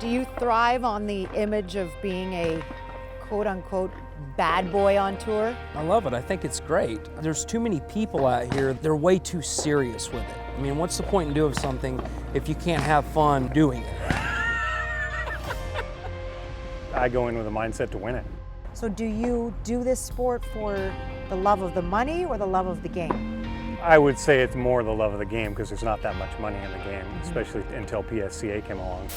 Do you thrive on the image of being a quote-unquote bad boy on tour? I love it. I think it's great. There's too many people out here, they're way too serious with it. I mean, what's the point in doing something if you can't have fun doing it? I go in with a mindset to win it. So do you do this sport for the love of the money or the love of the game? I would say it's more the love of the game because there's not that much money in the game, especially until PSCA came along.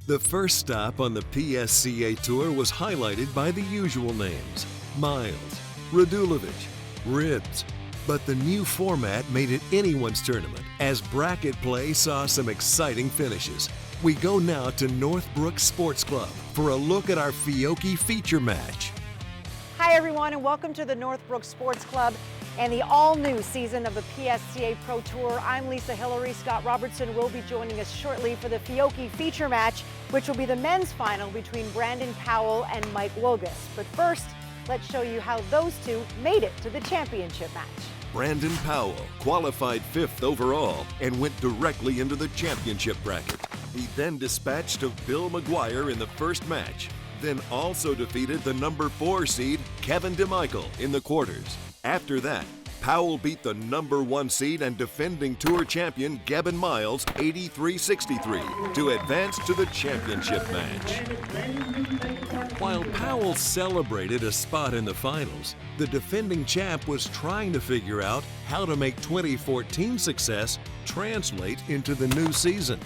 The first stop on the PSCA Tour was highlighted by the usual names: Miles, Radulovic, Ribs. But the new format made it anyone's tournament, as bracket play saw some exciting finishes. We go now to Northbrook Sports Club for a look at our Fiocchi feature match. Hi everyone, and welcome to the Northbrook Sports Club and the all-new season of the PSCA Pro Tour. I'm Lisa Hillary. Scott Robertson will be joining us shortly for the Fiocchi feature match, which will be the men's final between Brandon Powell and Mike Wilgus. But first, let's show you how those two made it to the championship match. Brandon Powell qualified 5th overall and went directly into the championship bracket. He then dispatched of Bill McGuire in the first match, then also defeated the number 4 seed Kevin DeMichael in the quarters. After that, Powell beat the number 1 seed and defending tour champion Gavin Miles 83-63 to advance to the championship match. While Powell celebrated a spot in the finals, the defending champ was trying to figure out how to make 2014 success translate into the new season.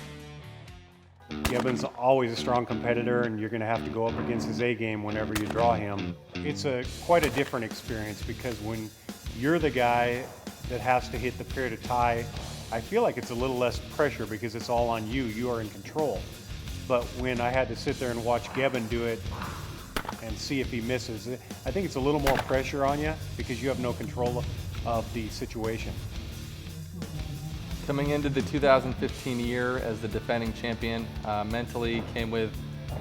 Gavin's always a strong competitor, and you're going to have to go up against his A game whenever you draw him. It's quite a different experience because when you're the guy that has to hit the pair to tie, I feel like it's a little less pressure because it's all on you. You are in control. But when I had to sit there and watch Gavin do it and see if he misses, I think it's a little more pressure on you because you have no control of the situation. Coming into the 2015 year as the defending champion, mentally came with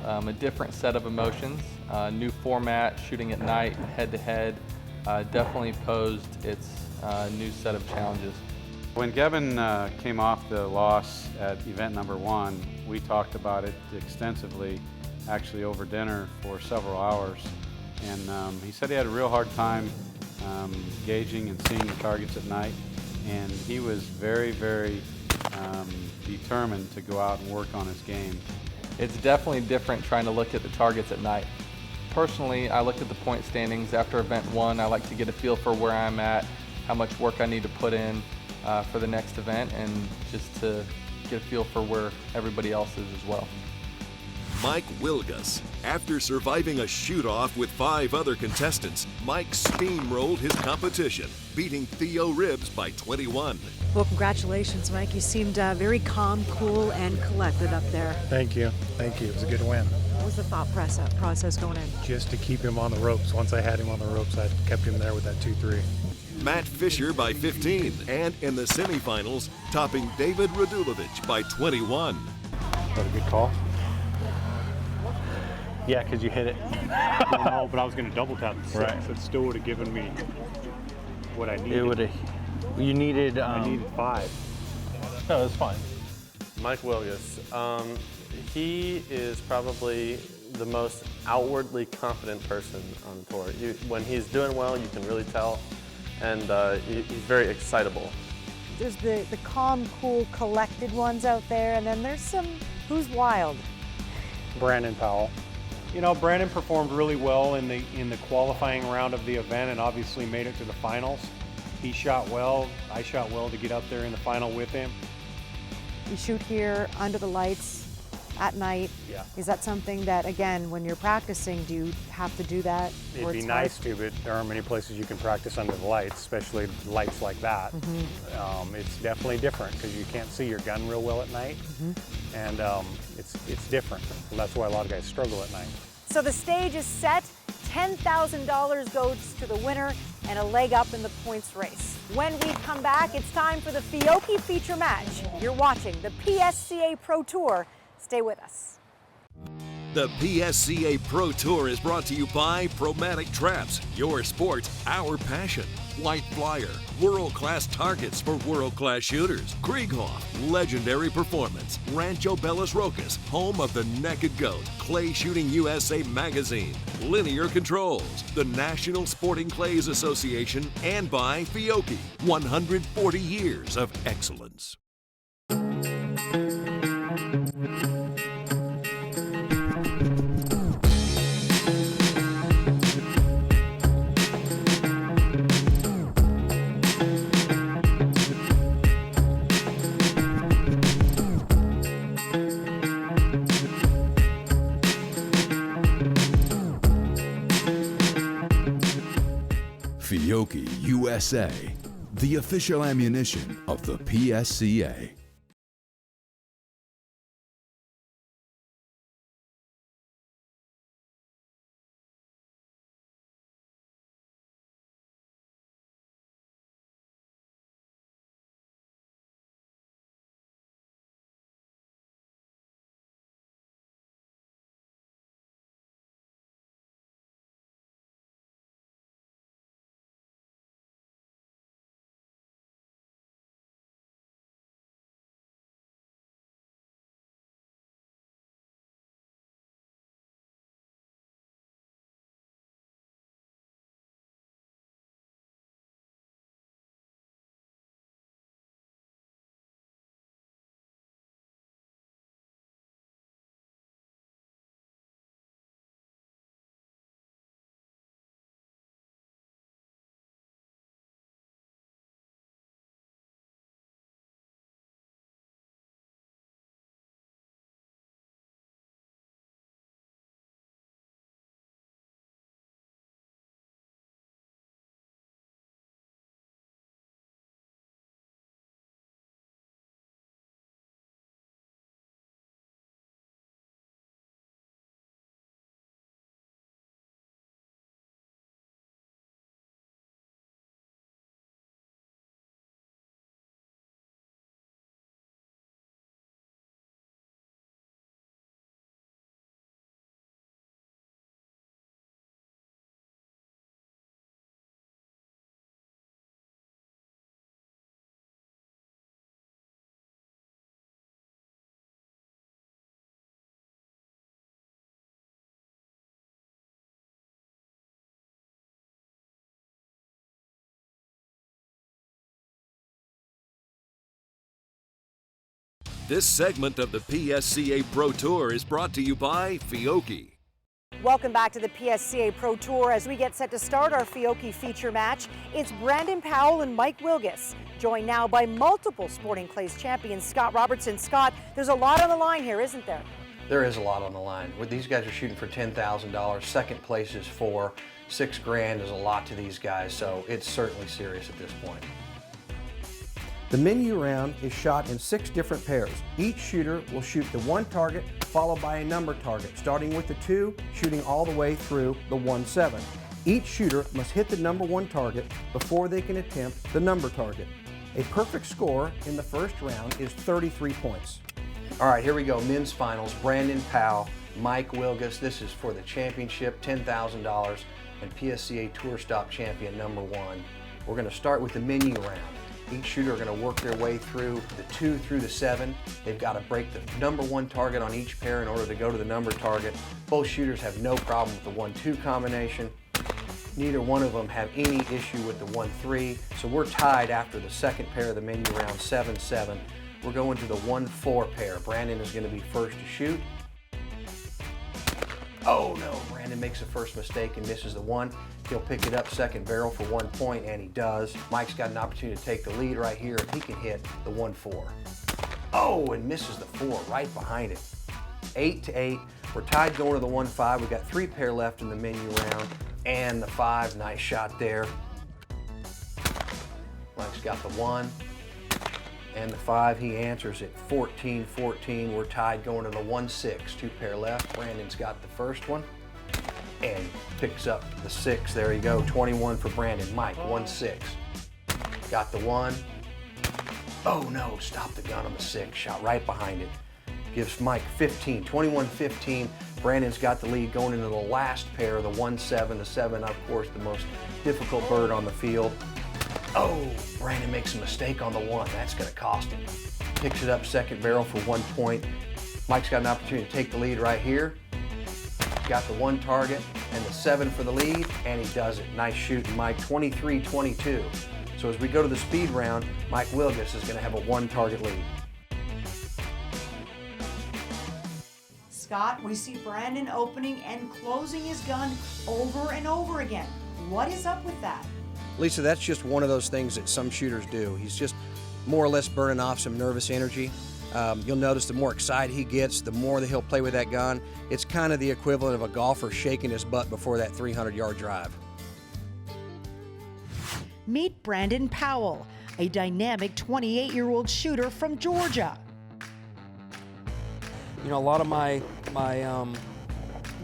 a different set of emotions. New format, shooting at night, head-to-head, definitely posed its new set of challenges. When Gavin came off the loss at event number 1, we talked about it extensively, actually over dinner for several hours. And he said he had a real hard time gauging and seeing the targets at night. And he was very, very determined to go out and work on his game. It's definitely different trying to look at the targets at night. Personally, I looked at the point standings after event 1. I like to get a feel for where I'm at, how much work I need to put in for the next event, and just to get a feel for where everybody else is as well. Mike Wilgus. After surviving a shoot-off with 5 other contestants, Mike steamrolled his competition, beating Theo Ribs by 21. Well, congratulations, Mike. You seemed very calm, cool, and collected up there. Thank you. Thank you. It was a good win. What was the thought process going in? Just to keep him on the ropes. Once I had him on the ropes, I kept him there with that 2-3. Matt Fisher by 15, and in the semifinals, topping David Radulovic by 21. That a good call? Yeah, because you hit it. No, but I was going to double tap the 6. Right. So it still would have given me what I needed. It would have. You needed. I needed 5. No, it's fine. Mike Wilgus. He is probably the most outwardly confident person on the tour. When he's doing well, you can really tell, and he's very excitable. There's the calm, cool, collected ones out there, and then there's some who's wild. Brandon Powell. You know, Brandon performed really well in the qualifying round of the event and obviously made it to the finals. He shot well. I shot well to get up there in the final with him. You shoot here under the lights. at night. Yeah. Is that something that, again, when you're practicing, do you have to do that? It'd be nice to, but there aren't many places you can practice under the lights, especially lights like that. It's definitely different because you can't see your gun real well at night, and it's different. And that's why a lot of guys struggle at night. So the stage is set. $10,000 goes to the winner and a leg up in the points race. When we come back, it's time for the Fiocchi feature match. You're watching the PSCA Pro Tour. Stay with us. The PSCA Pro Tour is brought to you by PROMATIC Traps, your sport, our passion. White Flyer, world-class targets for world-class shooters. Krieghoff, legendary performance. Rancho Belas Rojas, home of the Naked Goat. Clay Shooting USA Magazine. Linear Controls, the National Sporting Clays Association, and by Fiocchi, 140 years of excellence. Fiocchi USA, the official ammunition of the PSCA. This segment of the PSCA Pro Tour is brought to you by Fiocchi. Welcome back to the PSCA Pro Tour. As we get set to start our Fiocchi feature match, it's Brandon Powell and Mike Wilgus, joined now by multiple Sporting Clays champions, Scott Robertson. Scott, there's a lot on the line here, isn't there? There is a lot on the line. These guys are shooting for $10,000. Second place is $4,000. $6,000 is a lot to these guys, so it's certainly serious at this point. The menu round is shot in 6 different pairs. Each shooter will shoot the 1 target followed by a number target, starting with the 2, shooting all the way through the 1-7. Each shooter must hit the number 1 target before they can attempt the number target. A perfect score in the first round is 33 points. All right, here we go. Men's finals. Brandon Powell, Mike Wilgus. This is for the championship, $10,000, and PSCA Tour Stop champion number 1. We're going to start with the menu round. Each shooter are going to work their way through the 2 through the 7. They've got to break the number 1 target on each pair in order to go to the number target. Both shooters have no problem with the 1-2 combination. Neither one of them have any issue with the 1-3. So we're tied after the second pair of the menu round, 7-7. We're going to the 1-4 pair. Brandon is going to be first to shoot. Oh no, Brandon makes the first mistake and misses the 1. He'll pick it up second barrel for 1 point, and he does. Mike's got an opportunity to take the lead right here if he can hit the 1-4. Oh, and misses the 4 right behind it. 8-8. We're tied going to the 1-5. We've got 3 pair left in the menu round. And the 5, nice shot there. Mike's got the 1. And the 5, he answers it. 14-14. We're tied going to the 1-6. 2 pair left. Brandon's got the first one. And picks up the 6. There you go. 21 for Brandon. Mike, 1-6. Got the 1. Oh no, stop the gun on the 6. Shot right behind it. Gives Mike 15. 21-15. Brandon's got the lead going into the last pair, the 1-7. The 7, of course, the most difficult bird on the field. Oh, Brandon makes a mistake on the 1. That's going to cost him. Picks it up second barrel for 1 point. Mike's got an opportunity to take the lead right here. Got the 1 target and the 7 for the lead, and he does it. Nice shooting, Mike. 23-22. So as we go to the speed round, Mike Wilgus is going to have a 1 target lead. Scott, we see Brandon opening and closing his gun over and over again. What is up with that? Lisa, that's just one of those things that some shooters do. He's just more or less burning off some nervous energy. You'll notice the more excited he gets, the more that he'll play with that gun. It's kind of the equivalent of a golfer shaking his butt before that 300-yard drive. Meet Brandon Powell, a dynamic 28-year-old shooter from Georgia. You know, a lot of my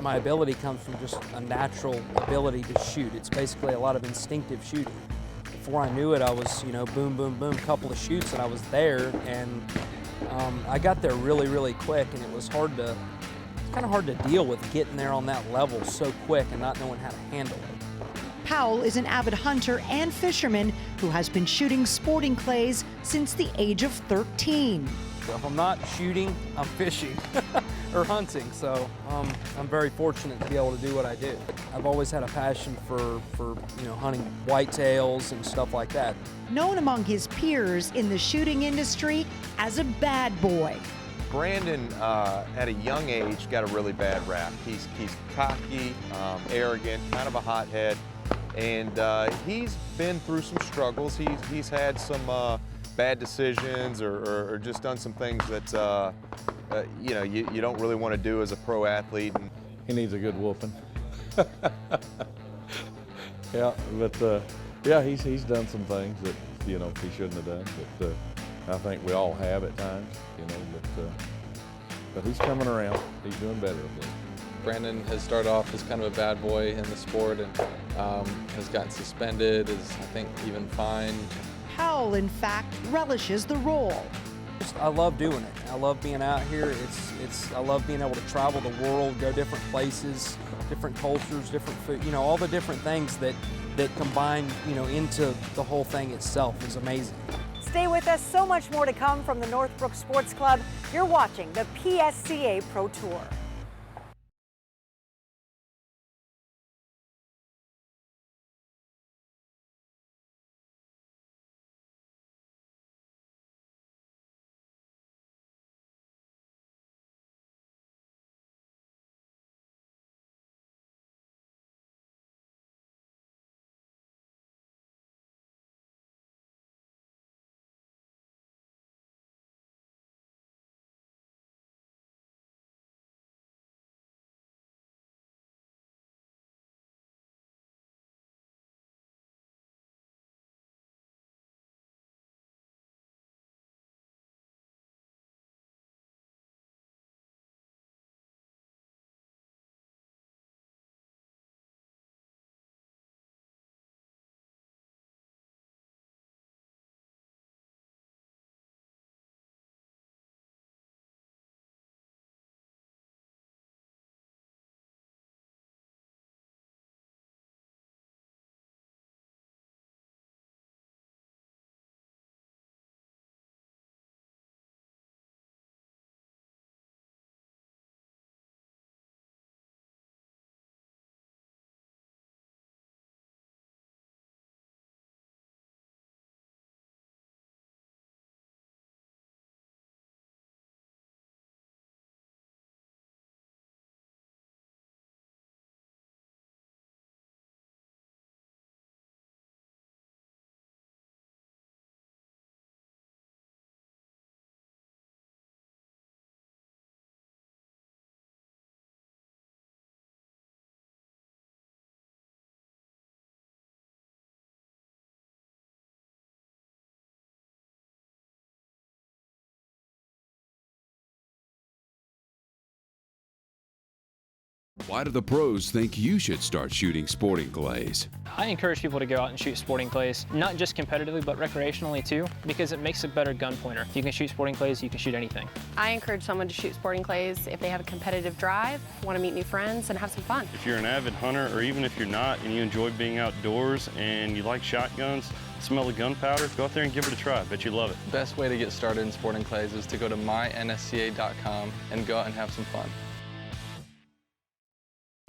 ability comes from just a natural ability to shoot. It's basically a lot of instinctive shooting. Before I knew it, I was, you know, boom, boom, boom, couple of shoots, and I was there. And I got there really, really quick, and it was kind of hard to deal with getting there on that level so quick and not knowing how to handle it. Powell is an avid hunter and fisherman who has been shooting sporting clays since the age of 13. So if I'm not shooting, I'm fishing or hunting. So I'm very fortunate to be able to do what I do. I've always had a passion for hunting whitetails and stuff like that. Known among his peers in the shooting industry as a bad boy. Brandon, at a young age, got a really bad rap. He's cocky, arrogant, kind of a hothead, and he's been through some struggles. He's had some bad decisions or just done some things that you don't really want to do as a pro athlete. He needs a good whooping. Yeah, but yeah, he's done some things that he shouldn't have done. But I think we all have at times, but he's coming around. He's doing better, I think. Brandon has started off as kind of a bad boy in the sport and has gotten suspended, is I think even fined. Powell, in fact, relishes the role. I love doing it. I love being out here. I love being able to travel the world, go different places, different cultures, different food, all the different things that combine, into the whole thing itself is amazing. Stay with us, so much more to come from the Northbrook Sports Club. You're watching the PSCA Pro Tour. Why do the pros think you should start shooting sporting clays? I encourage people to go out and shoot sporting clays, not just competitively, but recreationally too, because it makes a better gun pointer. If you can shoot sporting clays, you can shoot anything. I encourage someone to shoot sporting clays if they have a competitive drive, want to meet new friends, and have some fun. If you're an avid hunter, or even if you're not, and you enjoy being outdoors, and you like shotguns, smell the gunpowder, go out there and give it a try. I bet you love it. Best way to get started in sporting clays is to go to mynsca.com and go out and have some fun.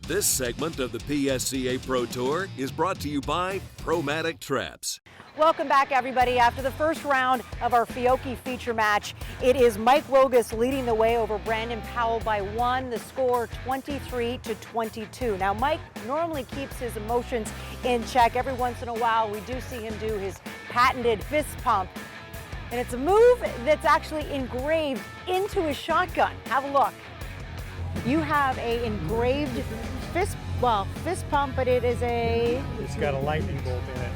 This segment of the PSCA Pro Tour is brought to you by PROMATIC Traps. Welcome back, everybody. After the first round of our Fiocchi feature match, it is Mike Wilgus leading the way over Brandon Powell by 1, the score 23-22. Now, Mike normally keeps his emotions in check. Every once in a while, we do see him do his patented fist pump. And it's a move that's actually engraved into his shotgun. Have a look. You have a engraved fist pump, but it is a... It's got a lightning bolt in it.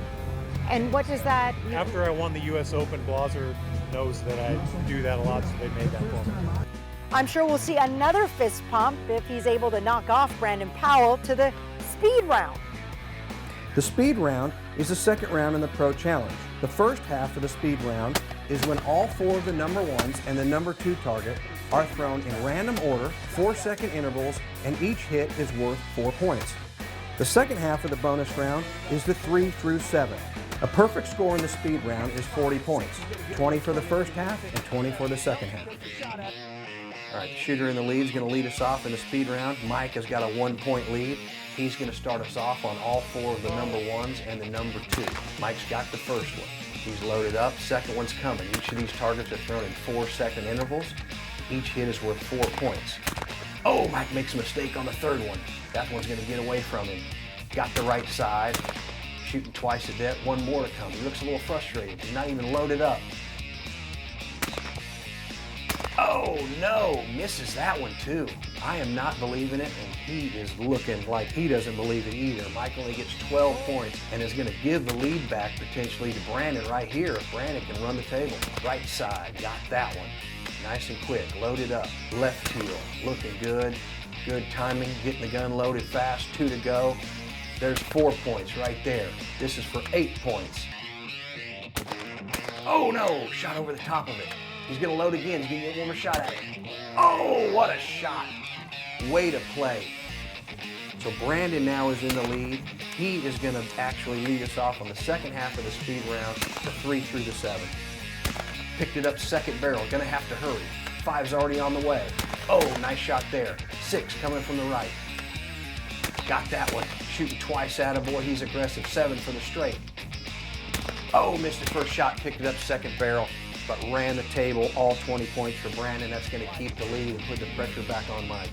And what does that... After I won the U.S. Open, Blaser knows that I do that a lot, so they made that for me. I'm sure we'll see another fist pump if he's able to knock off Brandon Powell to the speed round. The speed round is the second round in the Pro Challenge. The first half of the speed round is when all 4 of the number 1s and the number 2 target are thrown in random order, 4-second intervals, and each hit is worth 4 points. The second half of the bonus round is the 3 through 7. A perfect score in the speed round is 40 points, 20 for the first half and 20 for the second half. All right, the shooter in the lead is going to lead us off in the speed round. Mike has got a 1-point lead. He's going to start us off on all 4 of the number 1s and the number 2. Mike's got the first one. He's loaded up. Second one's coming. Each of these targets are thrown in 4-second intervals. Each hit is worth 4 points. Oh, Mike makes a mistake on the third one. That one's going to get away from him. Got the right side. Shooting twice a debt. One more to come. He looks a little frustrated. He's not even loaded up. Oh no, misses that one too. I am not believing it, and he is looking like he doesn't believe it either. Mike only gets 12 points and is going to give the lead back potentially to Brandon right here if Brandon can run the table. Right side, got that one. Nice and quick, loaded up. Left heel, looking good. Good timing, getting the gun loaded fast, 2 to go. There's 4 points right there. This is for 8 points. Oh no, shot over the top of it. He's gonna load again, he's gonna get one more shot at it. Oh, what a shot. Way to play. So Brandon now is in the lead. He is gonna actually lead us off on the second half of the speed round, the 3 through the 7. Picked it up second barrel, gonna have to hurry. 5's already on the way. Oh, nice shot there. 6 coming from the right. Got that one. Shooting twice, attaboy. He's aggressive. 7 for the straight. Oh, missed the first shot, picked it up second barrel, but ran the table. All 20 points for Brandon. That's going to keep the lead and put the pressure back on Mike.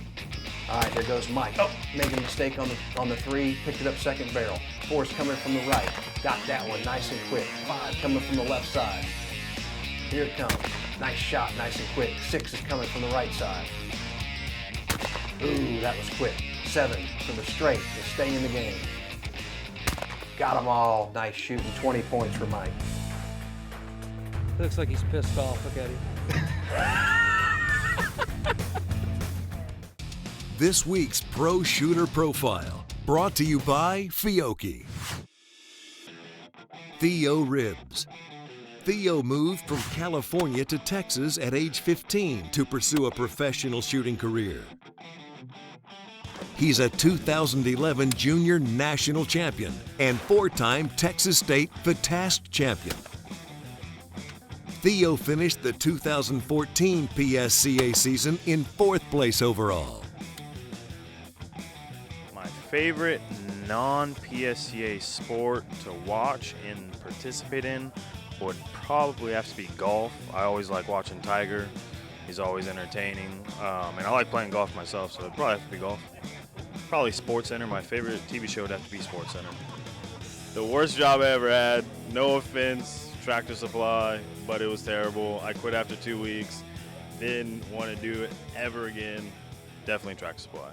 All right, there goes Mike. Oh, making a mistake on the 3, picked it up second barrel. 4's coming from the right. Got that one nice and quick. 5 coming from the left side. Here it comes. Nice shot, nice and quick. 6 is coming from the right side. Ooh, that was quick. 7 for the straight to stay in the game. Got them all. Nice shooting. 20 points for Mike. Looks like he's pissed off. Look at him. This week's Pro Shooter Profile, brought to you by Fiocchi. Theo Ribbs. Theo moved from California to Texas at age 15 to pursue a professional shooting career. He's a 2011 Junior National Champion and 4-time Texas State FATAST Champion. Theo finished the 2014 PSCA season in 4th place overall. My favorite non-PSCA sport to watch and participate in would probably have to be golf. I always like watching Tiger. He's always entertaining. And I like playing golf myself, so it'd probably have to be golf. Probably SportsCenter. My favorite TV show would have to be SportsCenter. The worst job I ever had, no offense, Tractor Supply, but it was terrible. I quit after 2 weeks. Didn't want to do it ever again. Definitely Tractor Supply.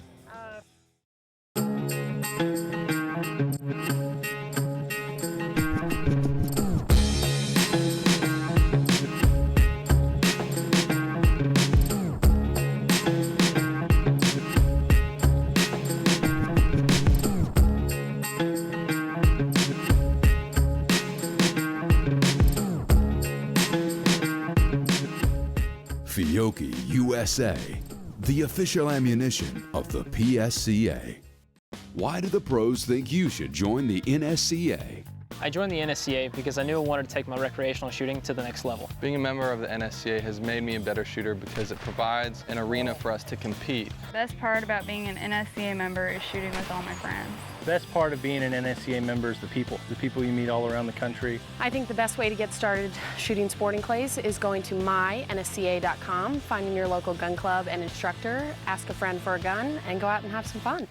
Fiocchi USA, the official ammunition of the PSCA. Why do the pros think you should join the NSCA? I joined the NSCA because I knew I wanted to take my recreational shooting to the next level. Being a member of the NSCA has made me a better shooter because it provides an arena for us to compete. The best part about being an NSCA member is shooting with all my friends. The best part of being an NSCA member is the people you meet all around the country. I think the best way to get started shooting sporting clays is going to mynsca.com, finding your local gun club and instructor, ask a friend for a gun, and go out and have some fun.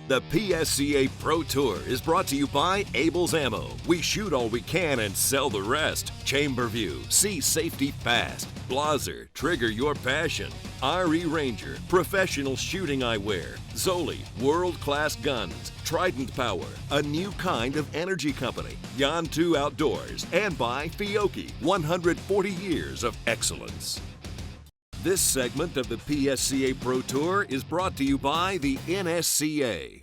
The PSCA Pro Tour is brought to you by Abel's Ammo. We shoot all we can and sell the rest. Chamberview, see safety fast. Blaser, trigger your passion. RE Ranger, professional shooting eyewear. Zoli, world-class guns. Trident Power, a new kind of energy company. Yantu Outdoors, and by Fiocchi, 140 years of excellence. This segment of the PSCA Pro Tour is brought to you by the NSCA.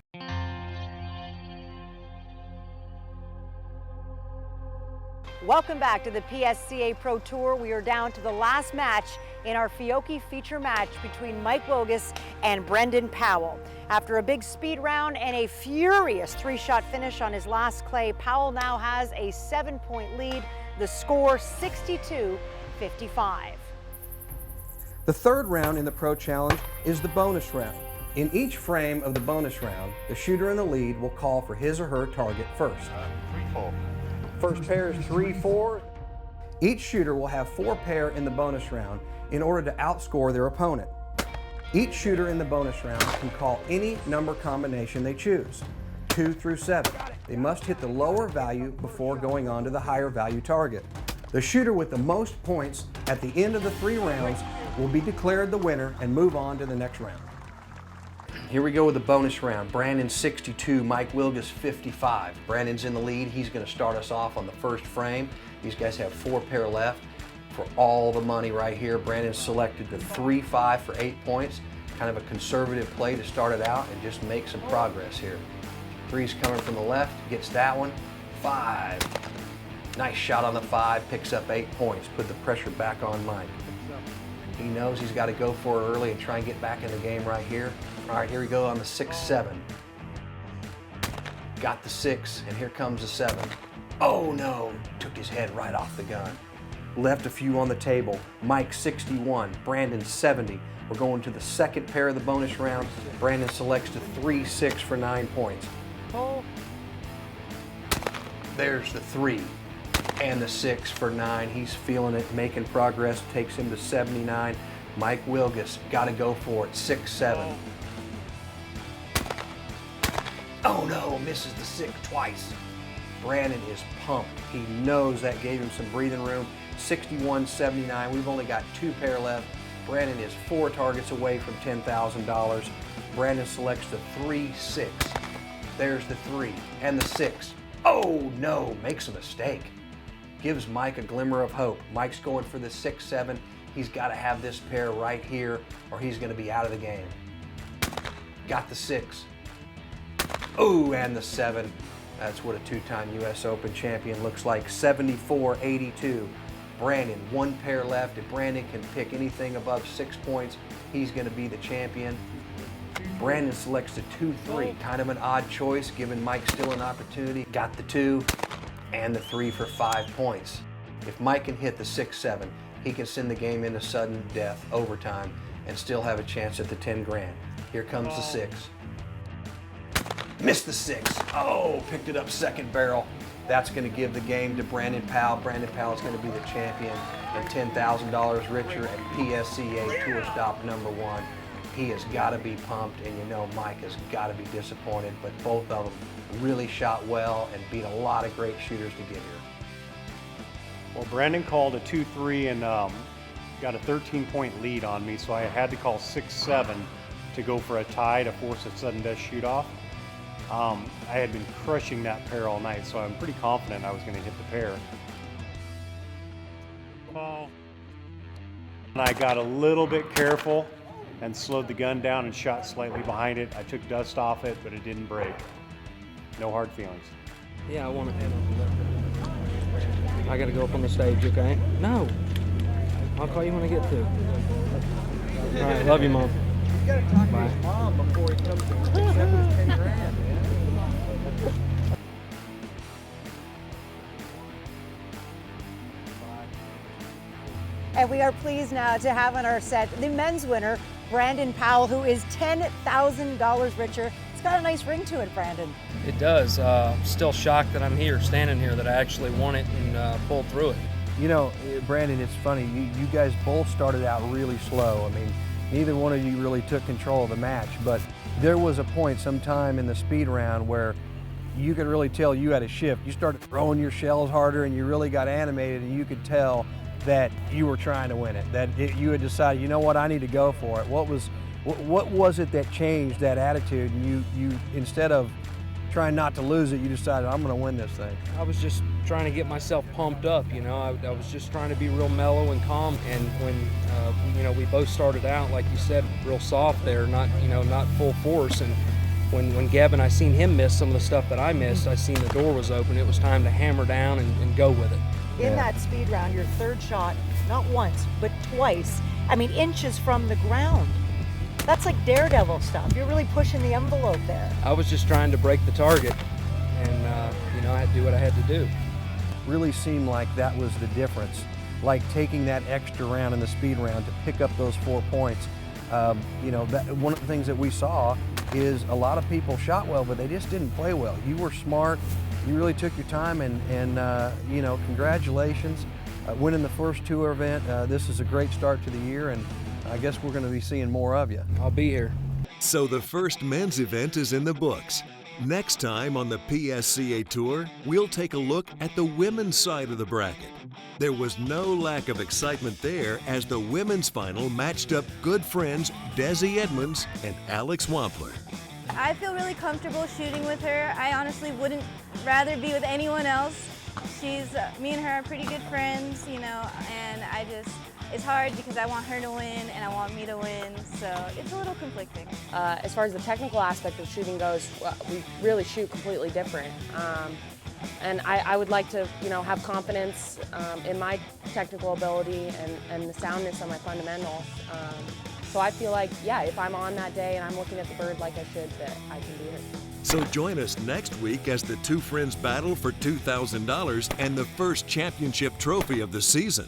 Welcome back to the PSCA Pro Tour. We are down to the last match in our Fiocchi feature match between Mike Wilgus and Brandon Powell. After a big speed round and a furious 3-shot finish on his last clay, Powell now has a 7-point lead. The score 62-55. The third round in the Pro Challenge is the bonus round. In each frame of the bonus round, the shooter in the lead will call for his or her target first. 3-4. First pair is 3-4. Each shooter will have 4 pair in the bonus round in order to outscore their opponent. Each shooter in the bonus round can call any number combination they choose, 2 through 7. They must hit the lower value before going on to the higher value target. The shooter with the most points at the end of the 3 rounds will be declared the winner and move on to the next round. Here we go with the bonus round. Brandon 62, Mike Wilgus 55. Brandon's in the lead. He's going to start us off on the first frame. These guys have 4 pair left for all the money right here. Brandon selected the 3-5 for 8 points. Kind of a conservative play to start it out and just make some progress here. 3's coming from the left, gets that one. 5. Nice shot on the 5, picks up 8 points. Put the pressure back on Mike. He knows he's got to go for it early and try and get back in the game right here. All right, here we go on the 6-7. Got the 6, and here comes the 7. Oh no, took his head right off the gun. Left a few on the table. Mike 61, Brandon 70. We're going to the second pair of the bonus round. Brandon selects the 3-6 for 9 points. Oh. There's the 3 and the 6 for 9. He's feeling it, making progress, takes him to 79. Mike Wilgus, got to go for it, 6-7. Oh no, misses the 6 twice. Brandon is pumped. He knows that gave him some breathing room. 61-79, we've only got 2 pair left. Brandon is 4 targets away from $10,000. Brandon selects the 3-6. There's the 3 and the 6. Oh no, makes a mistake. Gives Mike a glimmer of hope. Mike's going for the 6-7. He's got to have this pair right here or he's going to be out of the game. Got the 6. Oh, and the 7. That's what a 2-time U.S. Open champion looks like. 74-82. Brandon, 1 pair left. If Brandon can pick anything above 6 points, he's going to be the champion. Brandon selects the 2-3, kind of an odd choice given Mike still an opportunity. Got the 2 and the 3 for 5 points. If Mike can hit the 6-7, he can send the game into sudden death, overtime, and still have a chance at the 10 grand. Here comes the 6. Missed the 6. Oh, picked it up second barrel. That's going to give the game to Brandon Powell. Brandon Powell is going to be the champion and $10,000 richer at PSCA Tour Stop #1. He has got to be pumped, and you know Mike has got to be disappointed, but both of them really shot well and beat a lot of great shooters to get here. Well, Brandon called a 2-3 and got a 13-point lead on me, so I had to call 6-7 to go for a tie to force a sudden death shoot off. I had been crushing that pair all night, so I'm pretty confident I was going to hit the pair. And I got a little bit careful and slowed the gun down and shot slightly behind it. I took dust off it, but it didn't break. No hard feelings. Yeah, I want to head on. I got to go up on the stage, okay? No. I'll call you when I get to. All right, love you, Mom. You got to talk to his mom before he comes to accept his 10 grand. And we are pleased now to have on our set the men's winner, Brandon Powell, who is $10,000 richer. It's got a nice ring to it, Brandon. It does. Still shocked that I'm here, standing here, that I actually won it and pulled through it. You know, Brandon, it's funny. You guys both started out really slow. I mean, neither one of you really took control of the match, but there was a point sometime in the speed round where you could really tell you had a shift. You started throwing your shells harder and you really got animated, and you could tell that you were trying to win it, you had decided, you know what, I need to go for it. What was it that changed that attitude, and you instead of trying not to lose it, you decided, I'm going to win this thing? I was just trying to get myself pumped up, you know. I was just trying to be real mellow and calm, and when you know, we both started out, like you said, real soft there, not full force, and when Gavin, I seen him miss some of the stuff that I missed, I seen the door was open. It was time to hammer down and go with it. In that speed round, your third shot, not once, but twice, I mean, inches from the ground. That's like daredevil stuff. You're really pushing the envelope there. I was just trying to break the target, and you know, I had to do what I had to do. Really seemed like that was the difference, like taking that extra round in the speed round to pick up those 4 points. You know, one of the things that we saw is a lot of people shot well, but they just didn't play well. You were smart. You really took your time, and you know, congratulations. Winning the first tour event. This is a great start to the year, and I guess we're going to be seeing more of you. I'll be here. So the first men's event is in the books. Next time on the PSCA Tour, we'll take a look at the women's side of the bracket. There was no lack of excitement there as the women's final matched up good friends Desi Edmonds and Alex Wampler. I feel really comfortable shooting with her. I honestly wouldn't rather be with anyone else. Me and her are pretty good friends, you know, and it's hard because I want her to win and I want me to win, so it's a little conflicting. As far as the technical aspect of shooting goes, we really shoot completely different. And I would like to, you know, have confidence in my technical ability and the soundness of my fundamentals. So I feel like, yeah, if I'm on that day and I'm looking at the bird like I should, that I can do it. So join us next week as the two friends battle for $2,000 and the first championship trophy of the season.